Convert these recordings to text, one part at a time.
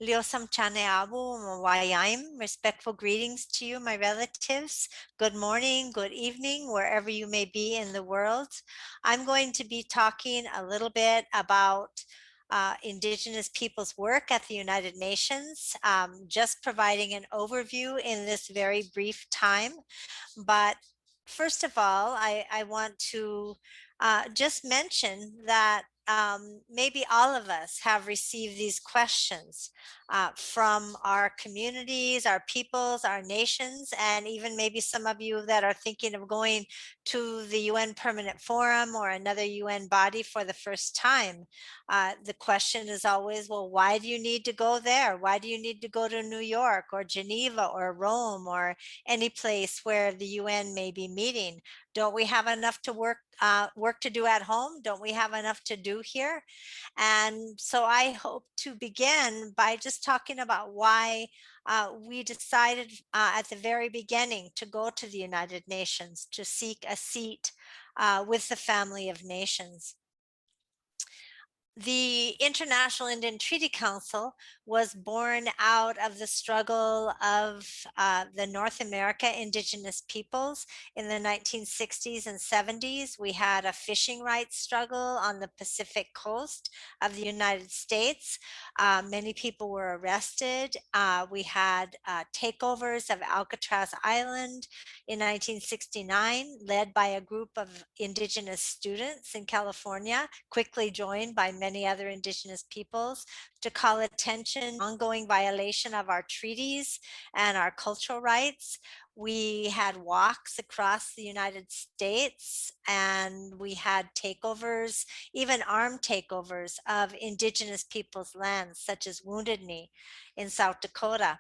Liosam Chaneabu Mawayim, respectful greetings to you, my relatives. Good morning, good evening, wherever you may be in the world. I'm going to be talking a little bit about Indigenous peoples' work at the United Nations, just providing an overview in this very brief time. But first of all, I want to just mention that maybe all of us have received these questions from our communities, our peoples, our nations, and even maybe some of you that are thinking of going to the UN Permanent Forum or another UN body for the first time. The question is always, well, why do you need to go there? Why do you need to go to New York or Geneva or Rome or any place where the UN may be meeting? Don't we have enough to work to do at home? Don't we have enough to do here? And so I hope to begin by just talking about why we decided at the very beginning to go to the United Nations to seek a seat with the family of nations. The International Indian Treaty Council was born out of the struggle of the North America indigenous peoples in the 1960s and 70s. We had a fishing rights struggle on the Pacific coast of the United States. Many people were arrested. We had takeovers of Alcatraz Island in 1969, led by a group of indigenous students in California, quickly joined by many other indigenous peoples, to call attention to ongoing violation of our treaties and our cultural rights. We had walks across the United States, and we had takeovers, even armed takeovers of indigenous peoples' lands, such as Wounded Knee in South Dakota.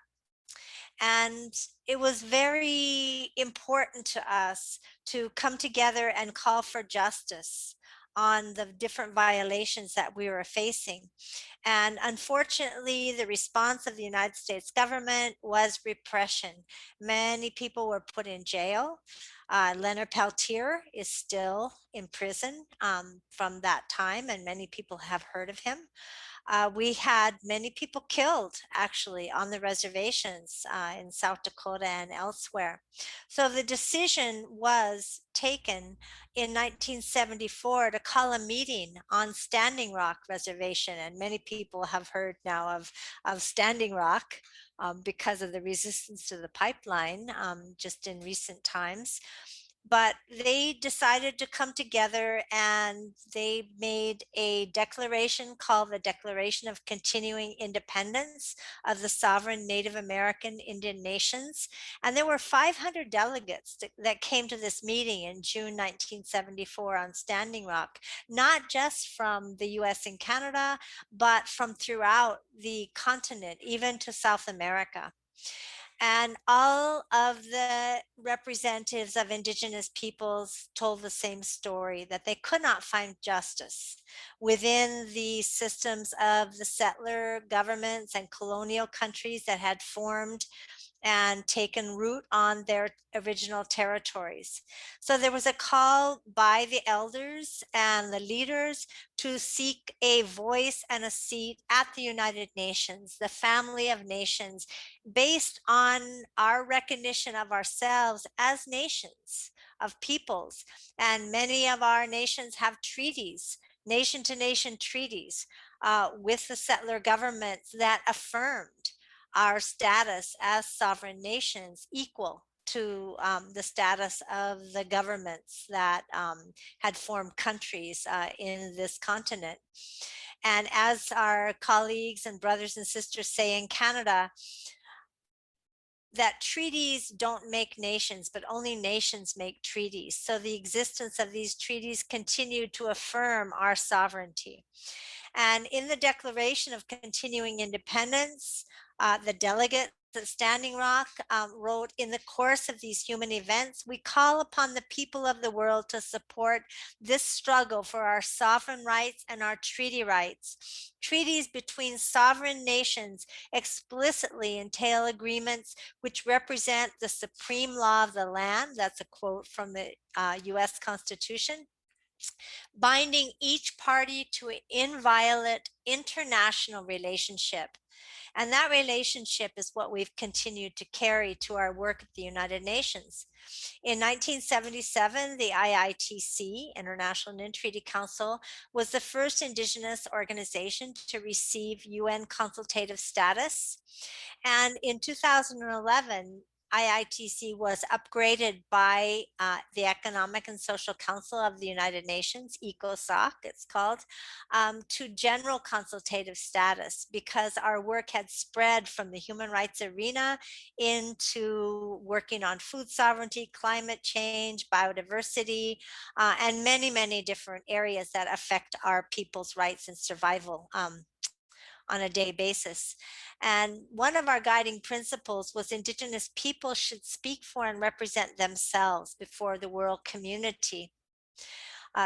And it was very important to us to come together and call for justice on the different violations that we were facing. And unfortunately, the response of the United States government was repression. Many people were put in jail. Leonard Peltier is still in prison from that time, and many people have heard of him. We had many people killed actually on the reservations in South Dakota and elsewhere. So the decision was taken in 1974 to call a meeting on Standing Rock Reservation. And many people have heard now of Standing Rock because of the resistance to the pipeline just in recent times. But they decided to come together and they made a declaration called the Declaration of Continuing Independence of the Sovereign Native American Indian Nations. And there were 500 delegates that came to this meeting in June 1974 on Standing Rock, not just from the US and Canada, but from throughout the continent, even to South America. And all of the representatives of indigenous peoples told the same story, that they could not find justice within the systems of the settler governments and colonial countries that had formed and taken root on their original territories. So there was a call by the elders and the leaders to seek a voice and a seat at the United Nations, the family of nations, based on our recognition of ourselves as nations, of peoples. And many of our nations have treaties, nation to nation treaties with the settler governments that affirmed our status as sovereign nations equal to the status of the governments that had formed countries in this continent. And as our colleagues and brothers and sisters say in Canada, that treaties don't make nations, but only nations make treaties. So the existence of these treaties continued to affirm our sovereignty. And in the Declaration of Continuing Independence, the delegates at Standing Rock wrote, in the course of these human events, we call upon the people of the world to support this struggle for our sovereign rights and our treaty rights. Treaties between sovereign nations explicitly entail agreements which represent the supreme law of the land. That's a quote from the US Constitution. binding each party to an inviolate international relationship. And that relationship is what we've continued to carry to our work at the United Nations. In 1977, the IITC, International and Treaty Council, was the first Indigenous organization to receive UN consultative status. And in 2011, IITC was upgraded by the Economic and Social Council of the United Nations, ECOSOC it's called, to general consultative status, because our work had spread from the human rights arena into working on food sovereignty, climate change, biodiversity, and many, many different areas that affect our people's rights and survival on a day basis. And one of our guiding principles was Indigenous people should speak for and represent themselves before the world community.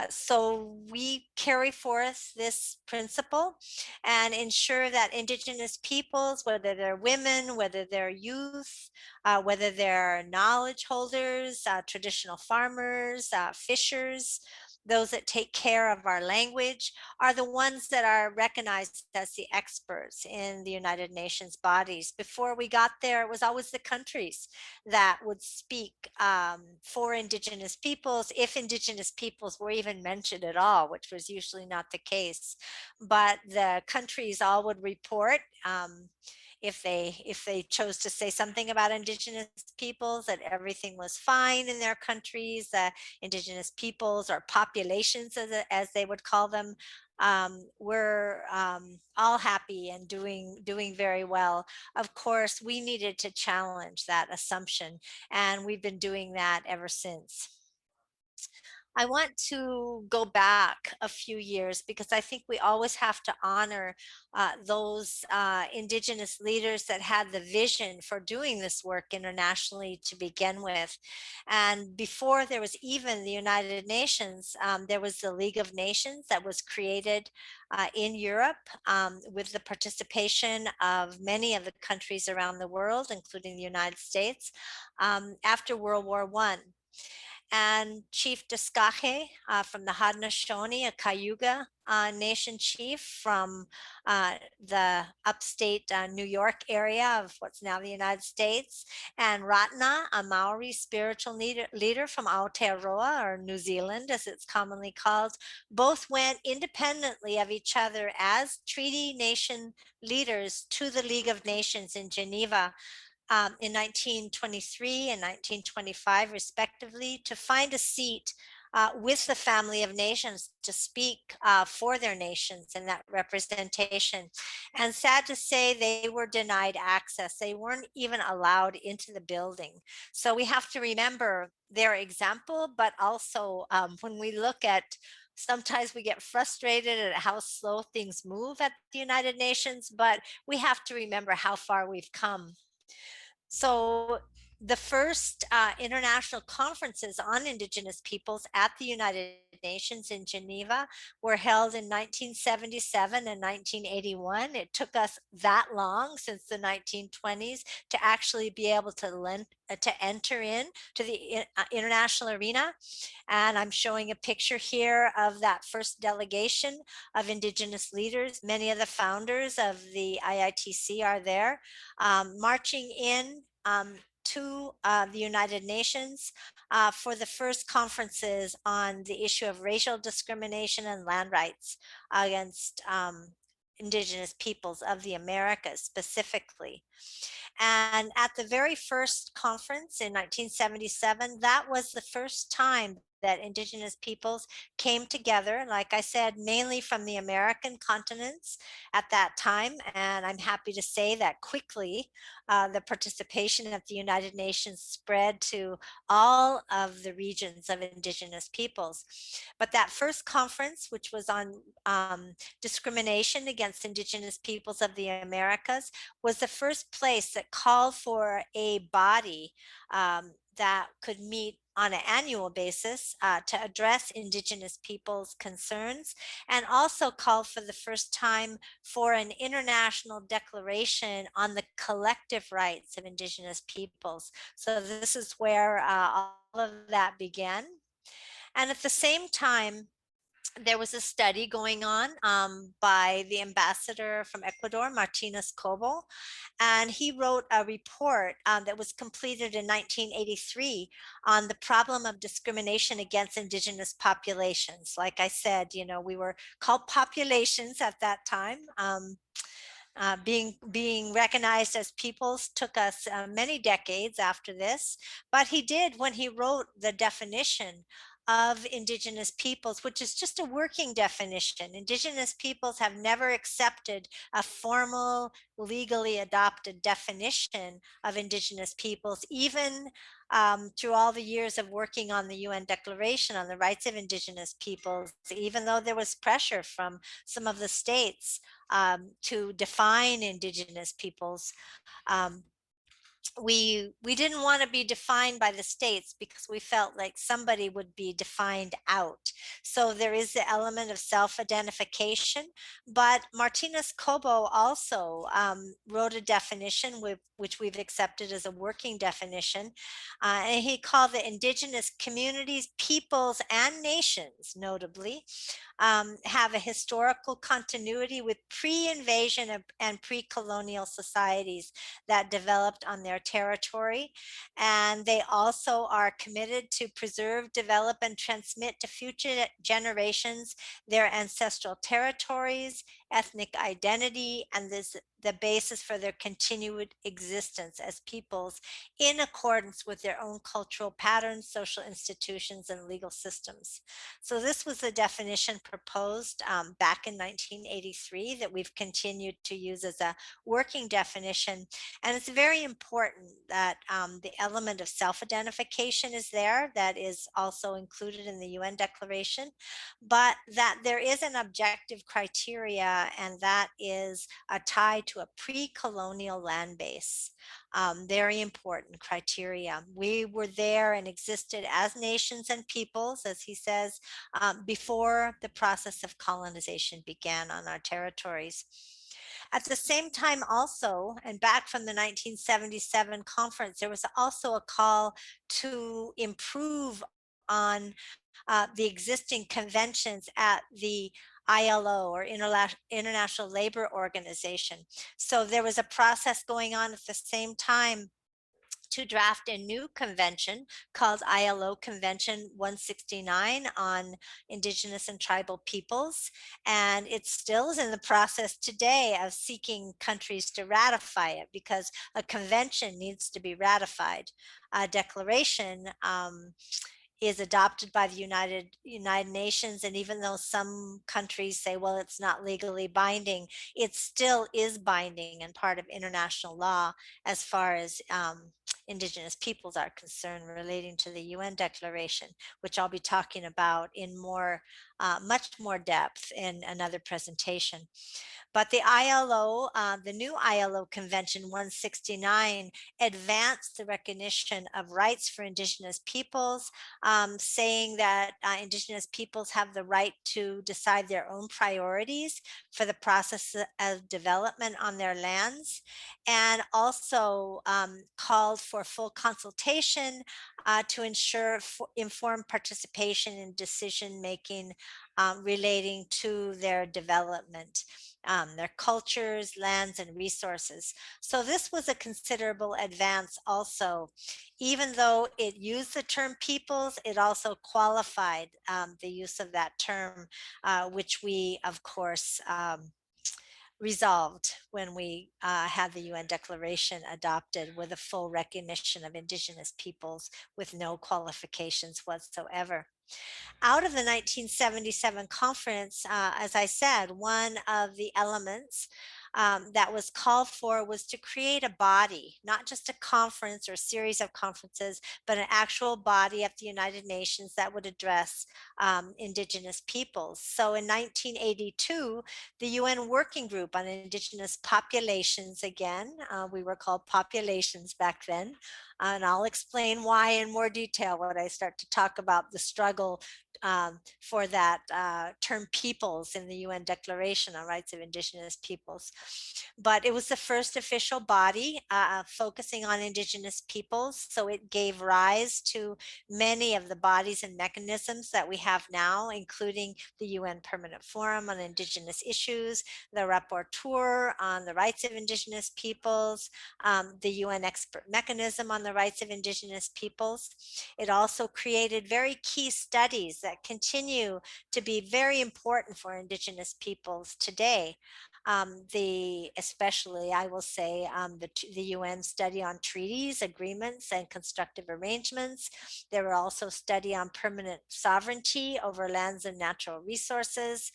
So we carry forth this principle and ensure that Indigenous peoples, whether they're women, whether they're youth, whether they're knowledge holders, traditional farmers, fishers, those that take care of our language, are the ones that are recognized as the experts in the United Nations bodies. Before we got there, it was always the countries that would speak for Indigenous peoples, if Indigenous peoples were even mentioned at all, which was usually not the case. But the countries all would report if they chose to say something about Indigenous peoples, that everything was fine in their countries, that Indigenous peoples or populations, as they would call them, were all happy and doing very well. Of course, we needed to challenge that assumption, and we've been doing that ever since. I want to go back a few years because I think we always have to honor those Indigenous leaders that had the vision for doing this work internationally to begin with. And before there was even the United Nations, there was the League of Nations that was created in Europe with the participation of many of the countries around the world, including the United States, after World War I. And Chief Deskaheh from the Haudonosaunee, a Cayuga nation chief from the upstate New York area of what's now the United States, and Ratna, a Maori spiritual leader from Aotearoa, or New Zealand as it's commonly called, both went independently of each other as treaty nation leaders to the League of Nations in Geneva in 1923 and 1925, respectively, to find a seat with the family of nations to speak for their nations in that representation. And sad to say, they were denied access. They weren't even allowed into the building. So we have to remember their example, but also when we look at sometimes we get frustrated at how slow things move at the United Nations, but we have to remember how far we've come. So the first international conferences on Indigenous peoples at the United Nations in Geneva were held in 1977 and 1981. It took us that long, since the 1920s, to actually be able to enter in to the international arena. And I'm showing a picture here of that first delegation of Indigenous leaders. Many of the founders of the IITC are there, marching in to the United Nations for the first conferences on the issue of racial discrimination and land rights against Indigenous peoples of the Americas specifically. And at the very first conference in 1977, that was the first time that Indigenous peoples came together, like I said, mainly from the American continents at that time. And I'm happy to say that quickly the participation at the United Nations spread to all of the regions of Indigenous peoples. But that first conference, which was on discrimination against Indigenous peoples of the Americas, was the first place that called for a body that could meet on an annual basis to address Indigenous peoples' concerns, and also called for the first time for an international declaration on the collective rights of Indigenous peoples. So this is where all of that began. And at the same time, there was a study going on by the ambassador from Ecuador, Martinez.Cobo, and he wrote a report that was completed in 1983 on the problem of discrimination against indigenous populations. Like I said, you know, we were called populations at that time. Being recognized as peoples took us many decades after this, but he did, when he wrote the definition of indigenous peoples, which is just a working definition. Indigenous peoples have never accepted a formal, legally adopted definition of indigenous peoples, even through all the years of working on the UN Declaration on the Rights of Indigenous Peoples, even though there was pressure from some of the states to define indigenous peoples. Um, we didn't want to be defined by the states because we felt like somebody would be defined out. So there is the element of self-identification, but Martinez.Cobo also wrote a definition which we've accepted as a working definition, and he called the indigenous communities, peoples, and nations, notably, have a historical continuity with pre-invasion and pre-colonial societies that developed on their territory. And they also are committed to preserve, develop, and transmit to future generations their ancestral territories, ethnic identity, and the basis for their continued existence as peoples in accordance with their own cultural patterns, social institutions, and legal systems. So this was the definition proposed back in 1983 that we've continued to use as a working definition. And it's very important that the element of self-identification is there, that is also included in the UN Declaration, but that there is an objective criteria, and that is a tie to a pre-colonial land base. Very important criteria. We were there and existed as nations and peoples, as he says, before the process of colonization began on our territories. At the same time also, and back from the 1977 conference, there was also a call to improve on the existing conventions at the ILO, or International Labor Organization. So there was a process going on at the same time to draft a new convention called ILO Convention 169 on Indigenous and Tribal Peoples. And it still is in the process today of seeking countries to ratify it, because a convention needs to be ratified. A declaration is adopted by the United Nations, and even though some countries say, well, it's not legally binding, it still is binding and part of international law as far as Indigenous peoples are concerned, relating to the UN Declaration, which I'll be talking about in much more depth in another presentation. But the ILO, the new ILO Convention 169, advanced the recognition of rights for Indigenous peoples, saying that Indigenous peoples have the right to decide their own priorities for the process of development on their lands, and also called for full consultation to ensure informed participation in decision making relating to their development, their cultures, lands, and resources. So this was a considerable advance also. Even though it used the term peoples, it also qualified the use of that term, which we, of course, resolved when we had the UN Declaration adopted, with a full recognition of Indigenous peoples with no qualifications whatsoever. Out of the 1977 conference, as I said, one of the elements that was called for was to create a body, not just a conference or series of conferences, but an actual body at the United Nations that would address Indigenous peoples. So in 1982, the UN Working Group on Indigenous Populations, again, we were called populations back then, and I'll explain why in more detail when I start to talk about the struggle for that term peoples in the UN Declaration on Rights of Indigenous Peoples. but it was the first official body focusing on Indigenous peoples. So it gave rise to many of the bodies and mechanisms that we have now, including the UN Permanent Forum on Indigenous Issues, the Rapporteur on the Rights of Indigenous Peoples, the UN Expert Mechanism on the Rights of Indigenous Peoples. It also created very key studies that continue to be very important for Indigenous peoples today. Especially I will say the UN study on treaties, agreements, and constructive arrangements. There were also study on permanent sovereignty over lands and natural resources.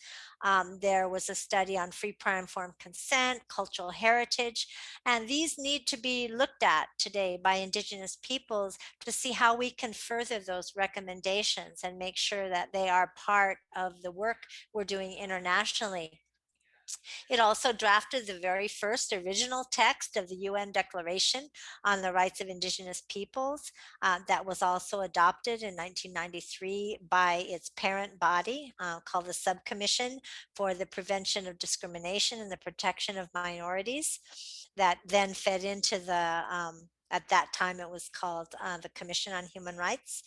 There was a study on free, prior, informed consent, cultural heritage, and these need to be looked at today by Indigenous peoples to see how we can further those recommendations and make sure that they are part of the work we're doing internationally. It also drafted the very first original text of the UN Declaration on the Rights of Indigenous Peoples that was also adopted in 1993 by its parent body called the Subcommission for the Prevention of Discrimination and the Protection of Minorities, that then fed into at that time it was called the Commission on Human Rights.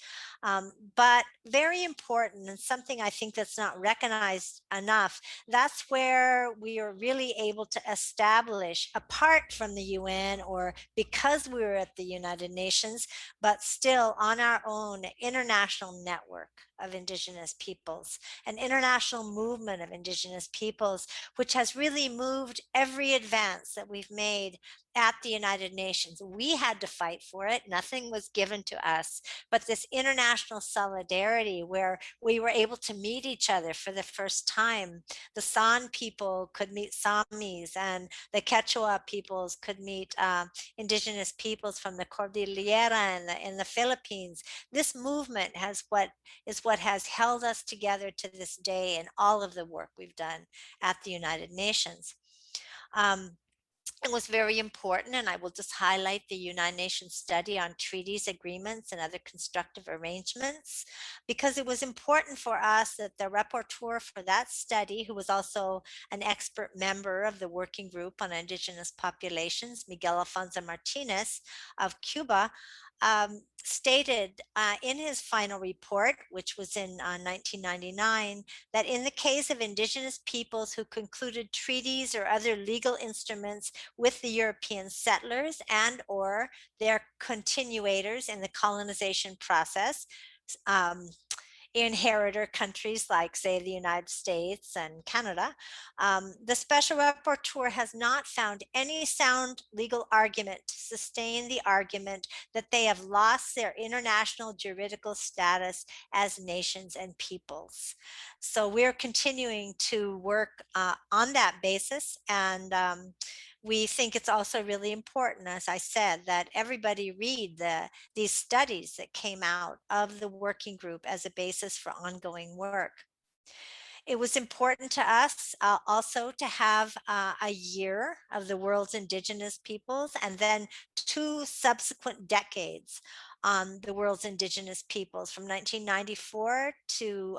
But very important, and something I think that's not recognized enough, that's where we are really able to establish, apart from the UN or because we were at the United Nations, but still on our own, international network of Indigenous peoples, an international movement of Indigenous peoples, which has really moved every advance that we've made at the United Nations. We had to fight for it. Nothing was given to us, but this international solidarity where we were able to meet each other for the first time. The San people could meet Samis, and the Quechua peoples could meet Indigenous peoples from the Cordillera in the Philippines. This movement is what has held us together to this day in all of the work we've done at the United Nations. It was very important, and I will just highlight the United Nations study on treaties, agreements, and other constructive arrangements, because it was important for us that the rapporteur for that study, who was also an expert member of the working group on Indigenous populations, Miguel Alfonso Martinez of Cuba, stated in his final report, which was in 1999, that in the case of Indigenous peoples who concluded treaties or other legal instruments with the European settlers and or their continuators in the colonization process, inheritor countries like, say, the United States and Canada, the special rapporteur has not found any sound legal argument to sustain the argument that they have lost their international juridical status as nations and peoples. So we're continuing to work on that basis, and we think it's also really important, as I said, that everybody read these studies that came out of the working group as a basis for ongoing work. It was important to us also to have a year of the world's Indigenous peoples and then 2 subsequent decades on the world's Indigenous peoples from 1994 to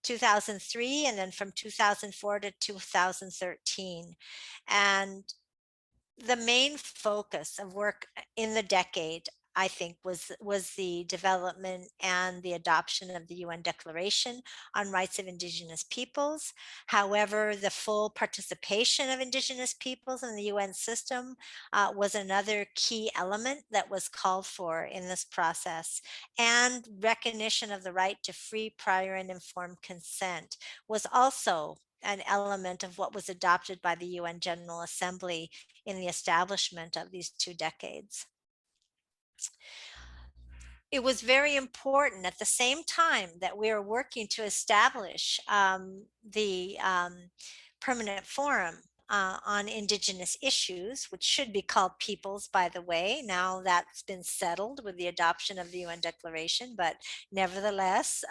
2003, and then from 2004 to 2013. And the main focus of work in the decade, I think, was the development and the adoption of the UN Declaration on Rights of Indigenous Peoples. However, the full participation of Indigenous peoples in the UN system was another key element that was called for in this process. And recognition of the right to free, prior, and informed consent was also an element of what was adopted by the UN General Assembly in the establishment of these 2 decades. It was very important at the same time that we were working to establish the permanent forum on Indigenous issues, which should be called Peoples, by the way. Now that's been settled with the adoption of the UN Declaration, but nevertheless,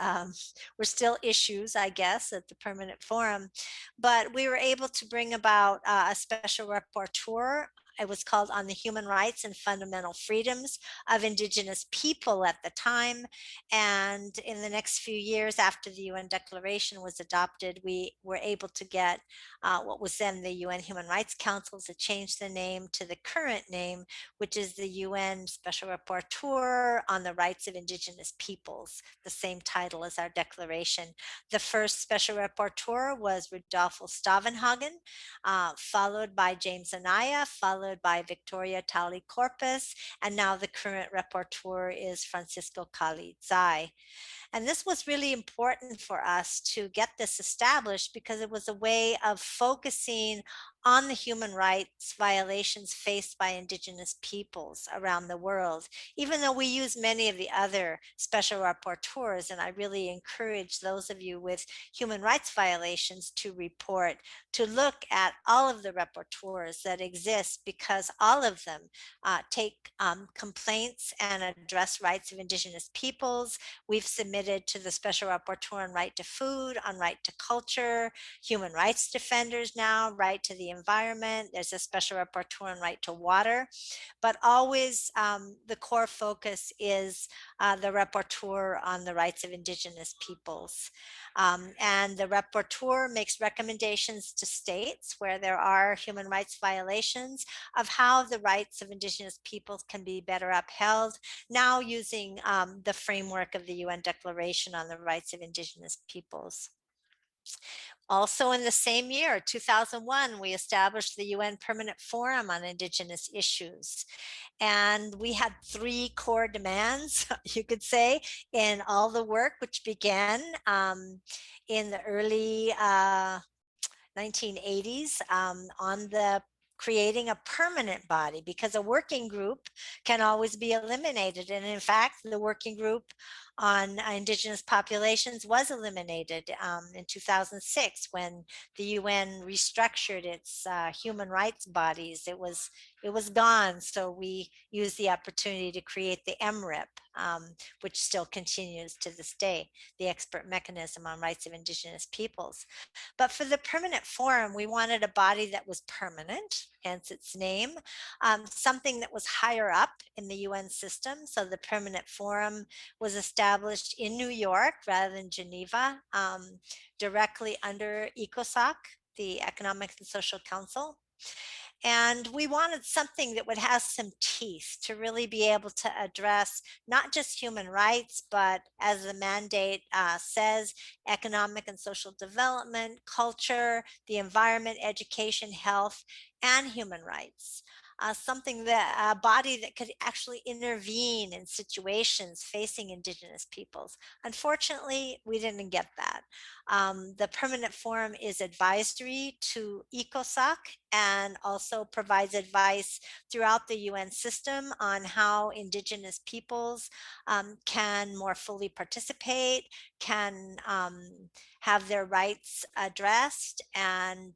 we're still issues, I guess, at the permanent forum. But we were able to bring about a special rapporteur it was called On the Human Rights and Fundamental Freedoms of Indigenous People at the time. And in the next few years after the UN Declaration was adopted, we were able to get what was then the UN Human Rights Council to change the name to the current name, which is the UN Special Rapporteur on the Rights of Indigenous Peoples, the same title as our declaration. The first Special Rapporteur was Rodolfo Stavenhagen, followed by James Anaya, followed by Victoria Tali Corpus, and now the current Rapporteur is Francisco Cali Tzay. And this was really important for us to get this established because it was a way of focusing on the human rights violations faced by Indigenous peoples around the world, even though we use many of the other special rapporteurs. And I really encourage those of you with human rights violations to report, to look at all of the rapporteurs that exist, because all of them take complaints and address rights of Indigenous peoples. We've submitted to the Special Rapporteur on right to food, on right to culture, human rights defenders now, right to the environment. There's a Special Rapporteur on right to water, but always the core focus is the Rapporteur on the rights of Indigenous peoples. And the Rapporteur makes recommendations to states where there are human rights violations of how the rights of Indigenous peoples can be better upheld, now using the framework of the UN Declaration on the Rights of Indigenous Peoples. Also in the same year, 2001, we established the UN Permanent Forum on Indigenous Issues. And we had three core demands, you could say, in all the work, which began in the early 1980s on the creating a permanent body, because a working group can always be eliminated. And in fact, the working group on Indigenous populations was eliminated in 2006 when the UN restructured its human rights bodies. It was gone. So we used the opportunity to create the EMRIP, which still continues to this day, the Expert Mechanism on Rights of Indigenous Peoples. But for the permanent forum, we wanted a body that was permanent, hence its name, something that was higher up in the UN system. So the permanent forum was established in New York rather than Geneva, directly under ECOSOC, the Economic and Social Council. And we wanted something that would have some teeth to really be able to address not just human rights, but as the mandate says, economic and social development, culture, the environment, education, health, and human rights. Something that a body that could actually intervene in situations facing Indigenous peoples. Unfortunately, we didn't get that. The permanent forum is advisory to ECOSOC and also provides advice throughout the UN system on how Indigenous peoples can more fully participate, can have their rights addressed, and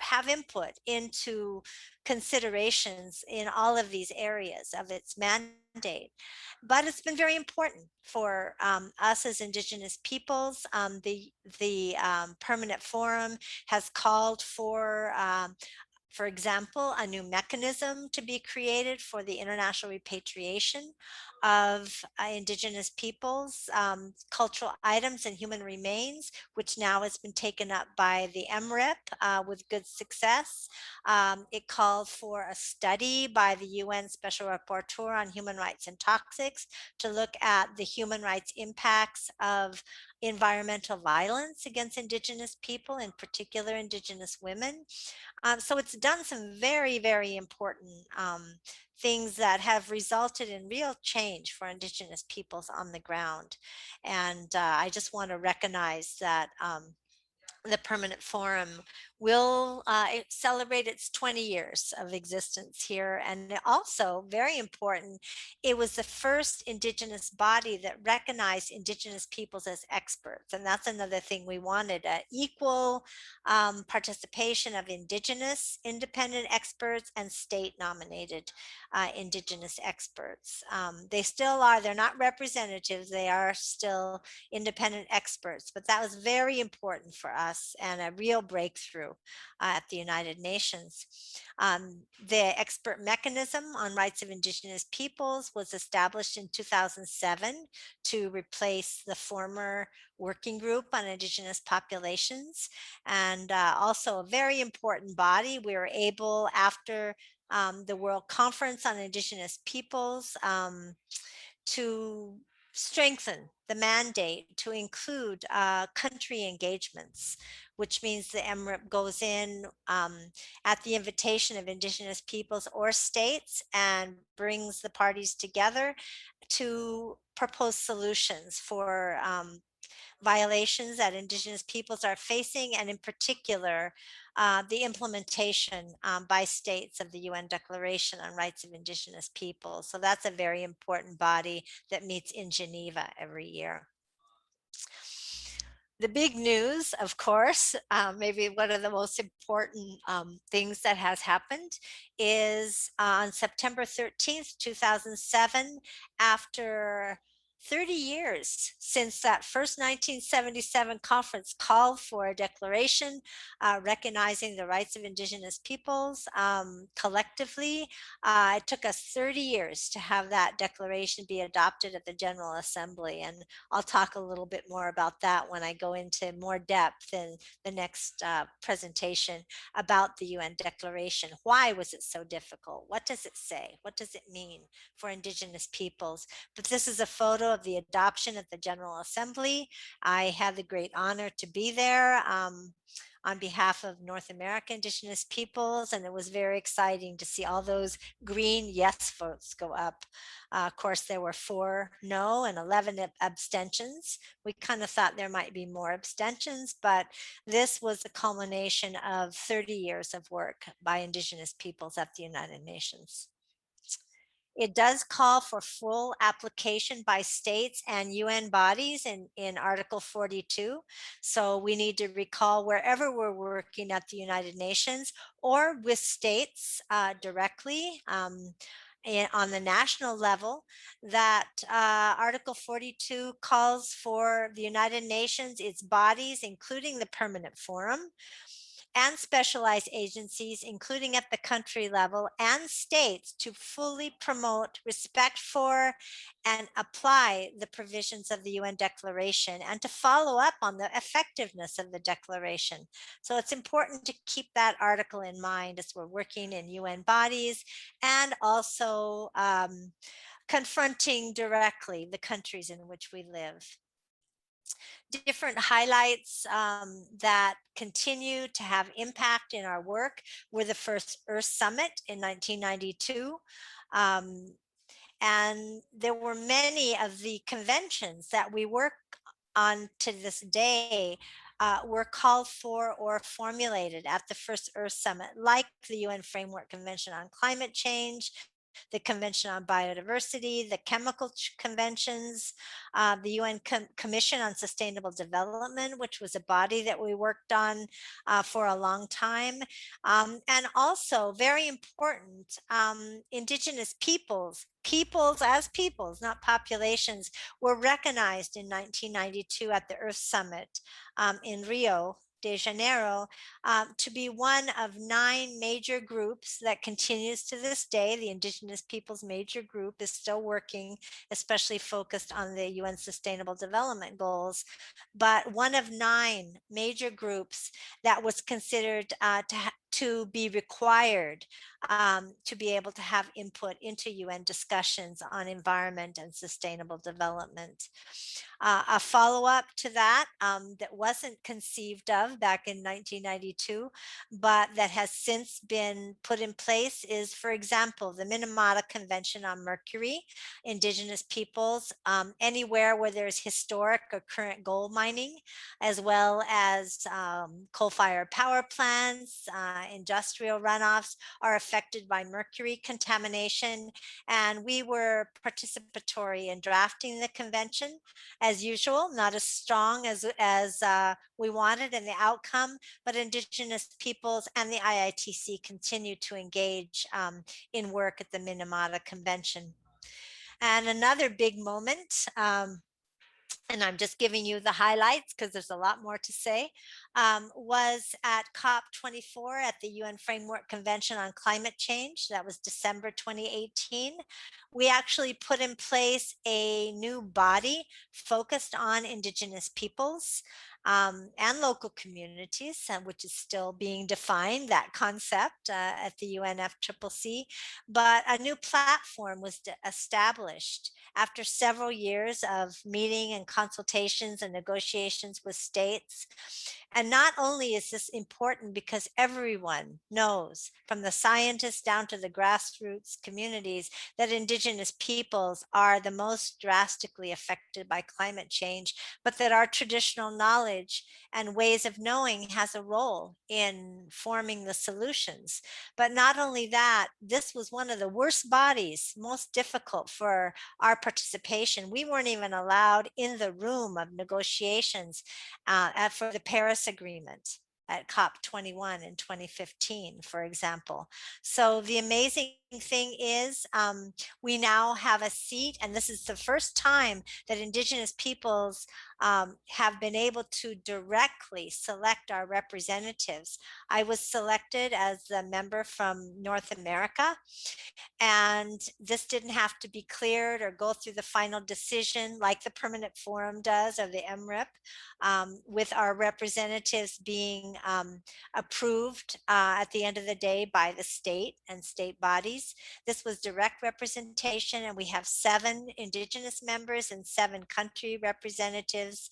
have input into considerations in all of these areas of its mandate. But it's been very important for us as Indigenous peoples. The Permanent Forum has called for example, a new mechanism to be created for the international repatriation of Indigenous peoples, cultural items and human remains, which now has been taken up by the EMRIP with good success. It called for a study by the UN Special Rapporteur on Human Rights and Toxics to look at the human rights impacts of environmental violence against Indigenous people, in particular Indigenous women. So it's done some very, very important things that have resulted in real change for Indigenous peoples on the ground. And I just want to recognize that the Permanent Forum will celebrate its 20 years of existence here. And also, very important, it was the first Indigenous body that recognized Indigenous peoples as experts. And that's another thing we wanted, equal participation of Indigenous independent experts and state nominated Indigenous experts. They still are, they're not representatives, they are still independent experts, but that was very important for us and a real breakthrough through at the United Nations. The expert mechanism on rights of Indigenous peoples was established in 2007 to replace the former working group on Indigenous populations, and also a very important body. We were able, after the World Conference on Indigenous Peoples, to strengthen the mandate to include country engagements, which means the EMRIP goes in at the invitation of Indigenous peoples or states and brings the parties together to propose solutions for violations that Indigenous peoples are facing, and in particular, the implementation by states of the UN Declaration on Rights of Indigenous Peoples. So that's a very important body that meets in Geneva every year. The big news, of course, maybe one of the most important things that has happened is on September 13th, 2007, after 30 years since that first 1977 conference called for a declaration recognizing the rights of Indigenous peoples collectively. It took us 30 years to have that declaration be adopted at the General Assembly, and I'll talk a little bit more about that when I go into more depth in the next presentation about the UN Declaration. Why was it so difficult? What does it say? What does it mean for Indigenous peoples? But this is a photo of the adoption at the General Assembly. I had the great honor to be there on behalf of North America Indigenous peoples, and it was very exciting to see all those green yes votes go up. Of course, there were 4 no and 11 abstentions. We kind of thought there might be more abstentions, but this was the culmination of 30 years of work by Indigenous peoples at the United Nations. It does call for full application by states and UN bodies in Article 42. So we need to recall, wherever we're working at the United Nations or with states directly on the national level, that Article 42 calls for the United Nations, its bodies, including the Permanent Forum, and specialized agencies, including at the country level, and states, to fully promote respect for and apply the provisions of the UN Declaration, and to follow up on the effectiveness of the Declaration. So it's important to keep that article in mind as we're working in UN bodies, and also confronting directly the countries in which we live. Different highlights that continue to have impact in our work were the first Earth Summit in 1992. And there were many of the conventions that we work on to this day were called for or formulated at the first Earth Summit, like the UN Framework Convention on Climate Change, the Convention on Biodiversity, the chemical conventions, the UN Commission on Sustainable Development, which was a body that we worked on for a long time. And also, very important, Indigenous peoples as peoples, not populations, were recognized in 1992 at the Earth Summit in Rio de Janeiro to be one of 9 major groups that continues to this day. The Indigenous Peoples Major Group is still working, especially focused on the UN Sustainable Development Goals, but one of 9 major groups that was considered to be required to be able to have input into UN discussions on environment and sustainable development. A follow-up to that that wasn't conceived of back in 1992, but that has since been put in place is, for example, the Minimata Convention on Mercury. Indigenous peoples anywhere where there's historic or current gold mining, as well as coal-fired power plants, industrial runoffs, are affected by mercury contamination. And we were participatory in drafting the convention. As usual, not as strong as we wanted in the outcome, but Indigenous peoples and the IITC continue to engage in work at the Minimata Convention. And another big moment and I'm just giving you the highlights because there's a lot more to say, was at COP24 at the UN Framework Convention on Climate Change. That was December 2018. We actually put in place a new body focused on Indigenous peoples and local communities, which is still being defined, that concept at the UNFCCC. But a new platform was established after several years of meeting and consultations and negotiations with states. And not only is this important because everyone knows, from the scientists down to the grassroots communities, that Indigenous peoples are the most drastically affected by climate change, but that our traditional knowledge and ways of knowing has a role in forming the solutions. But not only that, this was one of the worst bodies, most difficult for our participation. We weren't even allowed in the room of negotiations for the Paris Agreement at COP21 in 2015, for example. So the amazing thing is we now have a seat, and this is the first time that Indigenous peoples have been able to directly select our representatives. I was selected as a member from North America, and this didn't have to be cleared or go through the final decision like the permanent forum does, or the EMRIP, with our representatives being approved at the end of the day by the state and state bodies. This was direct representation, and we have 7 Indigenous members and 7 country representatives.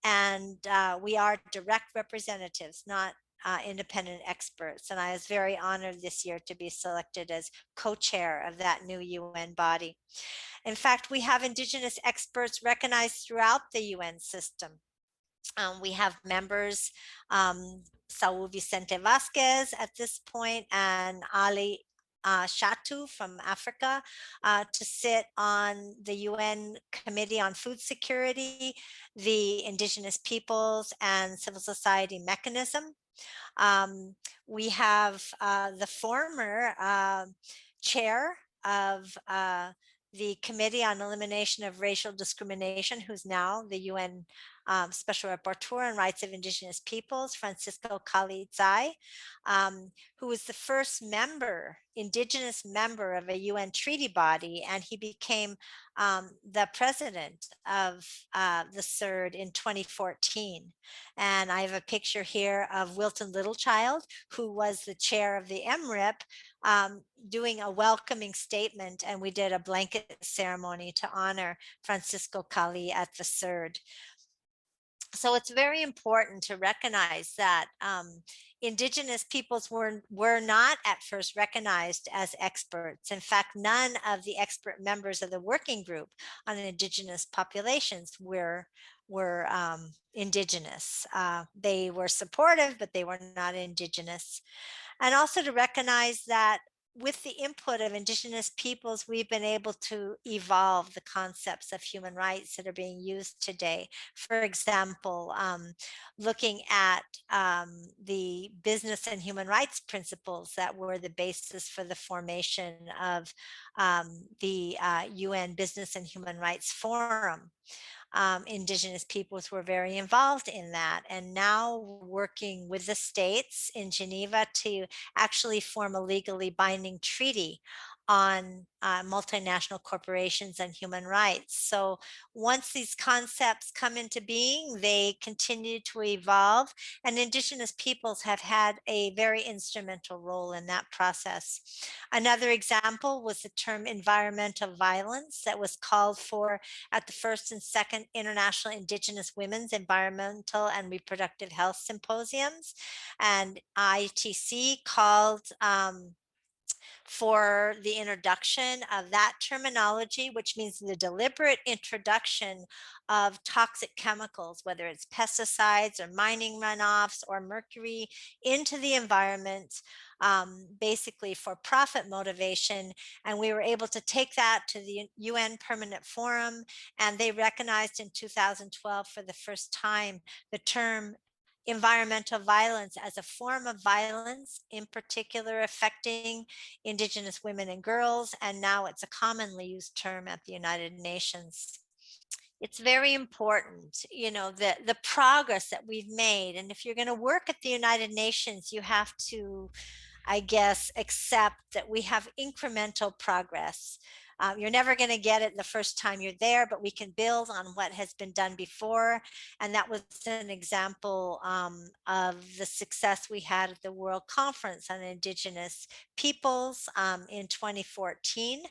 And we are direct representatives, not independent experts. And I was very honored this year to be selected as co-chair of that new UN body. In fact, we have Indigenous experts recognized throughout the UN system. We have members, Saul Vicente Vasquez at this point, and Ali Shatu from Africa, to sit on the UN Committee on Food Security, the Indigenous Peoples and Civil Society Mechanism. We have the former chair of the Committee on Elimination of Racial Discrimination, who's now the UN Special Rapporteur on Rights of Indigenous Peoples, Cali Tzay, who was the first member, Indigenous member of a UN treaty body, and he became the president of the CERD in 2014. And I have a picture here of Wilton Littlechild, who was the chair of the EMRIP, doing a welcoming statement, and we did a blanket ceremony to honor Francisco Cali at the CERD. So it's very important to recognize that Indigenous peoples were not at first recognized as experts. In fact, none of the expert members of the working group on Indigenous populations were Indigenous. They were supportive, but they were not Indigenous. And also to recognize that with the input of Indigenous peoples, we've been able to evolve the concepts of human rights that are being used today. For example, looking at the business and human rights principles that were the basis for the formation of the UN Business and Human Rights Forum. Indigenous peoples were very involved in that, and now working with the states in Geneva to actually form a legally binding treaty on multinational corporations and human rights. So once these concepts come into being, they continue to evolve, and Indigenous peoples have had a very instrumental role in that process. Another example was the term environmental violence that was called for at the first and second International Indigenous Women's Environmental and Reproductive Health Symposiums. And ITC called for the introduction of that terminology, which means the deliberate introduction of toxic chemicals, whether it's pesticides or mining runoffs or mercury, into the environment, basically for profit motivation. And we were able to take that to the UN Permanent Forum, and they recognized in 2012 for the first time the term environmental violence as a form of violence, in particular affecting Indigenous women and girls, and now it's a commonly used term at the United Nations. It's very important, the progress that we've made. And if you're going to work at the United Nations, you have to, I guess, accept that we have incremental progress. You're never going to get it the first time you're there, but we can build on what has been done before. And that was an example of the success we had at the World Conference on Indigenous Peoples in 2014,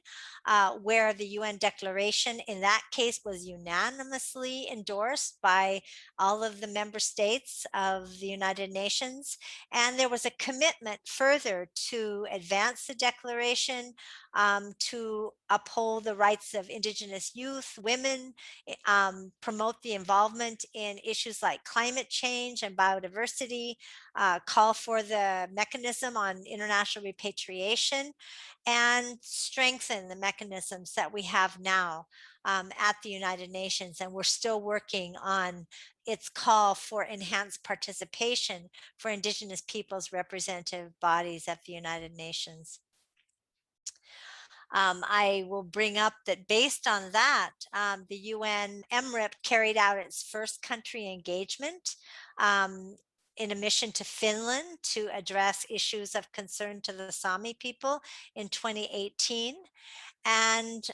where the UN Declaration in that case was unanimously endorsed by all of the member states of the United Nations. And there was a commitment further to advance the declaration, to uphold the rights of Indigenous youth, women, promote the involvement in issues like climate change and biodiversity, call for the mechanism on international repatriation, and strengthen the mechanisms that we have now at the United Nations. And we're still working on its call for enhanced participation for Indigenous peoples' representative bodies at the United Nations. I will bring up that based on that, the UN EMRIP carried out its first country engagement in a mission to Finland to address issues of concern to the Sami people in 2018. And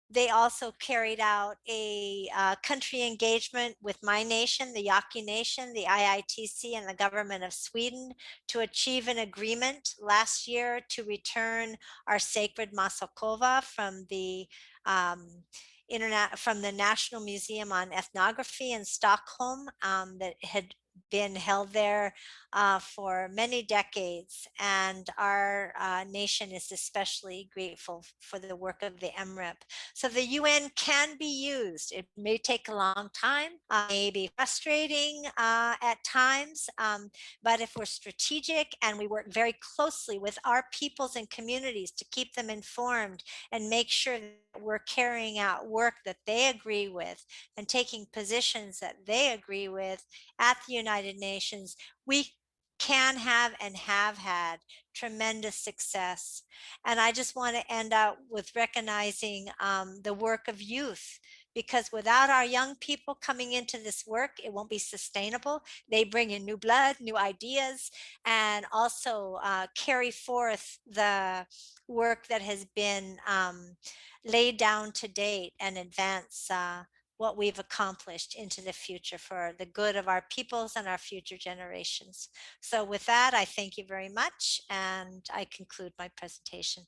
they also carried out a country engagement with my nation, the Yaqui Nation, the IITC, and the government of Sweden to achieve an agreement last year to return our sacred Masakova from the from the National Museum on Ethnography in Stockholm that had been held there for many decades. And our nation is especially grateful for the work of the EMRIP. So the UN can be used. It may take a long time, may be frustrating at times, but if we're strategic and we work very closely with our peoples and communities to keep them informed and make sure that we're carrying out work that they agree with and taking positions that they agree with at the United Nations, we can have and have had tremendous success. And I just want to end out with recognizing the work of youth, because without our young people coming into this work, it won't be sustainable. They bring in new blood, new ideas, and also carry forth the work that has been laid down to date and advance what we've accomplished into the future for the good of our peoples and our future generations. So with that, I thank you very much, and I conclude my presentation.